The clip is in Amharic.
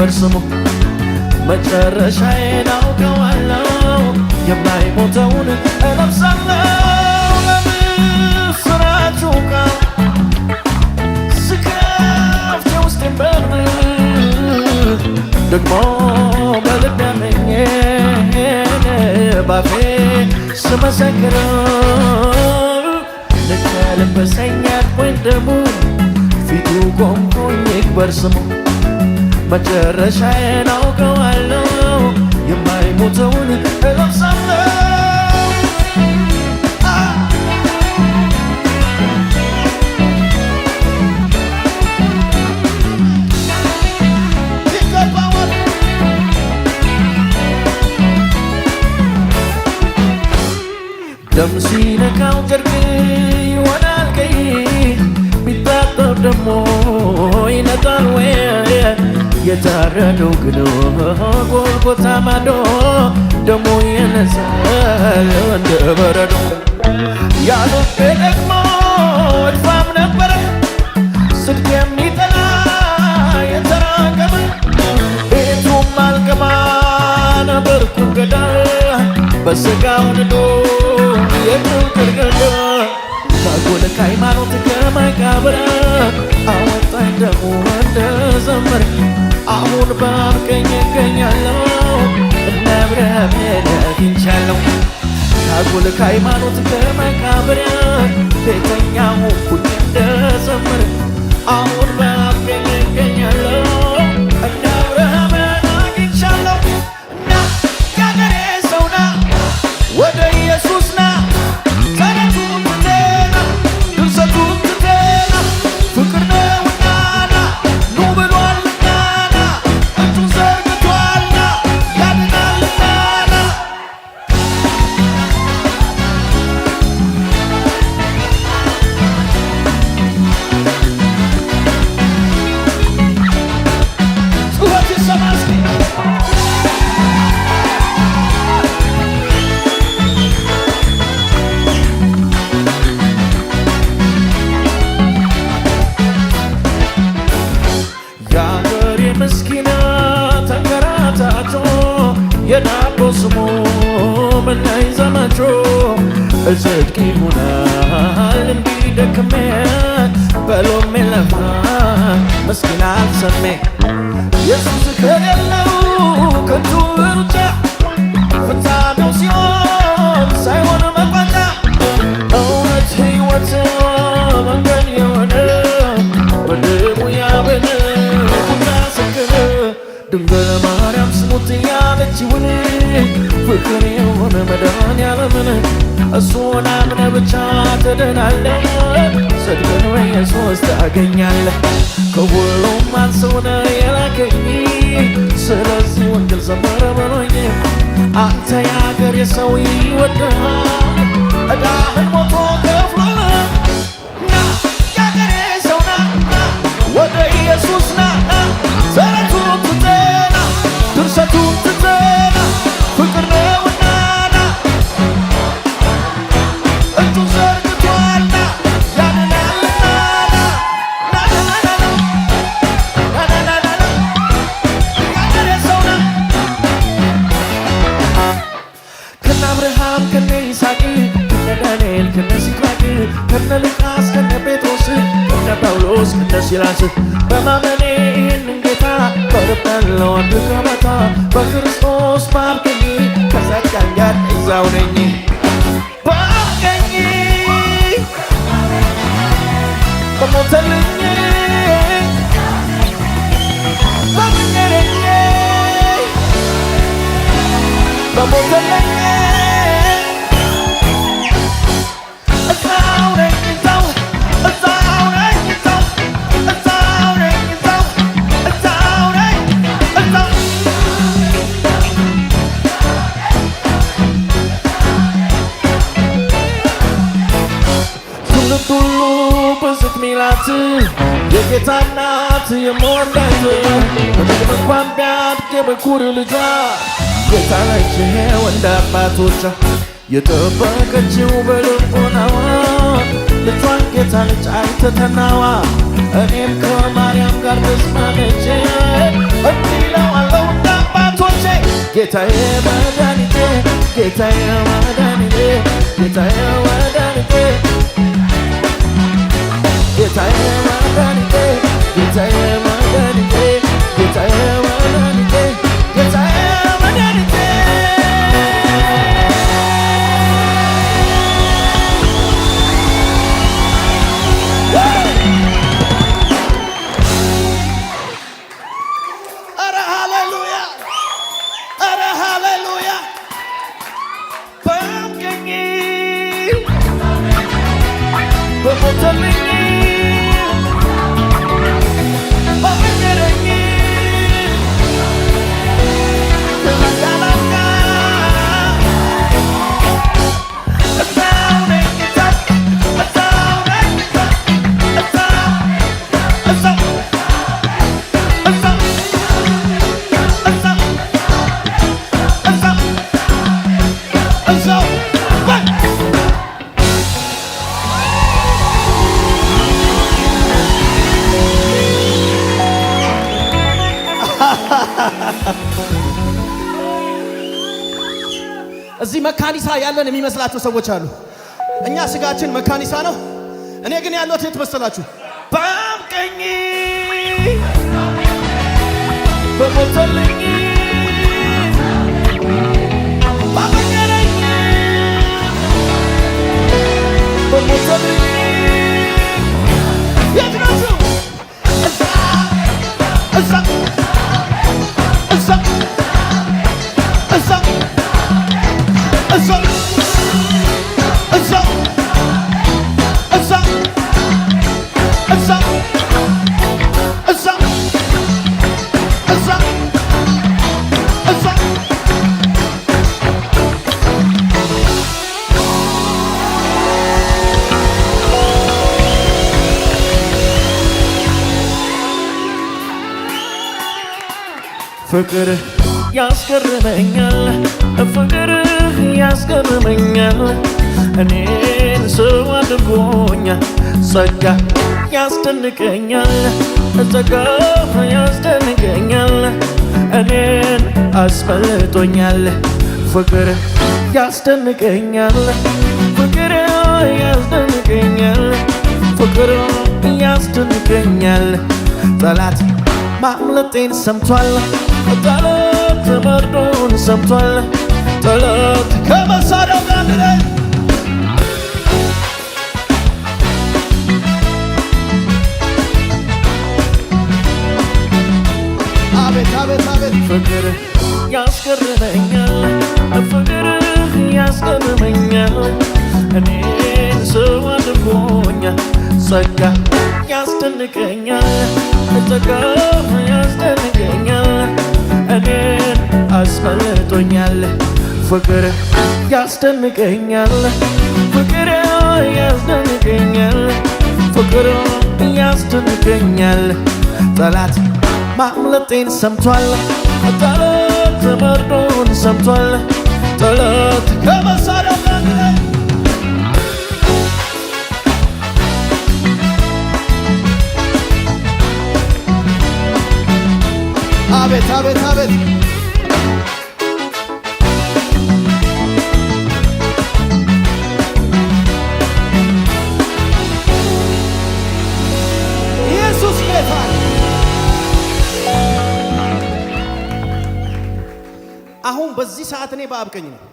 ይክበር ስሙ መጨረሻዬን አውቀዋለሁ የማይሞተውን እለብሳለሁ ለምስራቹ ቃል ስከፍት የውስጤን በር ደግሞ በልቤ አምኜ ባፌ ስመሰክረው ልከልበሰኝ አጥቦኝ ደሙ ፊቱ ቆምኩኝ ይክበር ስሙ መጨረሻዬን አውቀዋለሁ የማይሞተውን እለብሳለሁ ደም ሲነካው ጨርቅ ይሆናል ቀይ ቢታጠብ ደሞ ይነጣል ወይ የታረደው ግን ጎልጎታ ማዶ ደሞ ይነሳል እንደ በረዶ ያሉት ደግሞ እድፋም ነበረ ስድቅ የሚጠላ የተራገመ ቤቱም አልገባ ነበርኩ ገዳ በስጋው ንዶ የምንቅርቅር ታጎለ ከሃይማኖት ከመቃብር አወጣኝ ደግሞ እንደ ዘመር አሁን በአብ ቀኝ እገኛለሁ እነ አብርሃምን አግኝቻለሁ ታጎለ ከሃይማኖት ከመቃብር ቤተኛ ሆንኩኝ እንደ ዘመር አሁን በአብ ቀኝ እገኛለሁ እነ አብርሃምን አግኝቻለሁ እና ያገሬ ሰው ና ወደ ኢየሱስ ና ተረቱን ትተና ድርሰቱን ትተና ፍቅር ነውና ና ኑ ብሏልና ና እጁን ዘርግቷልና ያድናልና ና ጩኸት ይሰማ እስኪ ምስኪና ተንከራታቾ የዳቦ ስሙ ምናይ ዘመቾ እጽድቅ ይሆናል እንዲደክሜ በሎሜ ለፋ ምስኪና አልሰሜ ኢየሱስ ከሌለው ከንቱ ሩጫ ፍጻሜው ሲሆን ሳይሆን መቋጫ እውነት ሕይወት መንገድ የሆነ በደሙ ያበነ ድንግል ማርያም ስሙት ያለችውን ፍቅር የሆነ መድኃኔዓለምን እሱን አምነህ ብቻ ትድናለህ ጽድቅን በኢየሱስ ታገኛለህ ከሁሉም አንሰው ነው የላከኝ ስለዚህ ወንጌል ዘመረ በሎኝ አንተ የአገሬ ሰው ይወድሃል ዕዳህን ሞቶ ከፍሎልህ ና የአገሬ ሰው ና ወደ ኢየሱስ ና ተረቱን ትተና ድርሰቱን ትተና ፍቅር ነውና ና እጁን ዘርግቷልና ያድናልና ያገሬ ሰው ና ከነ አብርሃም ከነ ይስሐቅ ከነ ዳንኤል ከነ ሲድራቅ ከነ ሉቃስ ከነ ጴጥሮስ ከነ ጳውሎስ ከነ ሲላስ በማመኔ ይህንን ጌታ በርበለው አንድ ገበታ በክርስቶስ በአብ ቀኝ ከጻድቃን ጋር እዛው ነኝ በአብ ቀኝ በሞተልኝ በመንገደኝ በሞተልኝ እዛው ነኝ እዛው እዛው ነኝ እዛው እዛው ነኝ እዛው እዛው ነኝ እዛው ትውልድ ሁሉ ብዝት ሚላት የጌታ እናት የምወዳት በምድር እንኳን ቢያድግ የበኩር ልጇ ጌታ ነችው እንደ አባቶቿ የጠበቀችው በልቦናዋ ልጇን ጌታ ልጅ ትተናዋ እኔም ከማርያም ጋር ተስማምቼ እንዲህ እለዋለሁ እንደ አባቶቼ ጌታዬ መድኃኒቴ ጌታዬ መድኃኒቴ ጌታዬ መድኃኒቴ ጌታዬ መድኃኒቴ ጌታዬ መድኃኒቴ ጌታዬ መድኃኒቴ ጌታዬ መድኃኒቴ ኧረ ሃሌሉያ ኧረ ሃሌሉያ በአምገኝ በሞተልኝ እዚህ መካኒሳ ያለን የሚመስላቸው ሰዎች አሉ። እኛ ስጋችን መካኒሳ ነው። እኔ ግን ያለሁት የት መሰላችሁ? በአብ ቀኝ በሞተልኝ ባበቀረኝ በሞተልኝ የት ናችሁ? እዛ እዛ እዛ እዛ ፍቅር ያስገርመኛል ፍቅር ያስገርመኛል እኔን ሰው አድርጎኛል ጸጋ ያስደንቀኛል ጸጋ ያስደንቀኛል እኔን አስበልጦኛል ፍቅር ያስደንቀኛል ፍቅር ያስደንቀኛል ፍቅር ያስደንቀኛል ጠላት ማምለጤን ሰምቷል ጠላት መርዶን ሰምቷል ጠላት ከመሳሪያው ጋር ነኝ አቤት አቤት አቤት ፍቅር ያስገርመኛል ፍቅር ያስገርመኛል እኔን ሰው አድርጎኛል ጸጋ ያስደንቀኛል ጸጋ ያስደንቀኛል እኔን አስበልጦኛል ፍቅር ያስደንቀኛል ፍቅር ያስደንቀኛል ፍቅር ያስደንቀኛል ጠላት ማምለጤን ሰምቷል ጠላት መርዶን ሰምቷል ጠላት ከመሳሪያው ጋር ነኝ አቤት አቤት አቤት ኢየሱስ ጌታ አሁን በዚህ ሰዓት እኔ በአብ ቀኝ ነኝ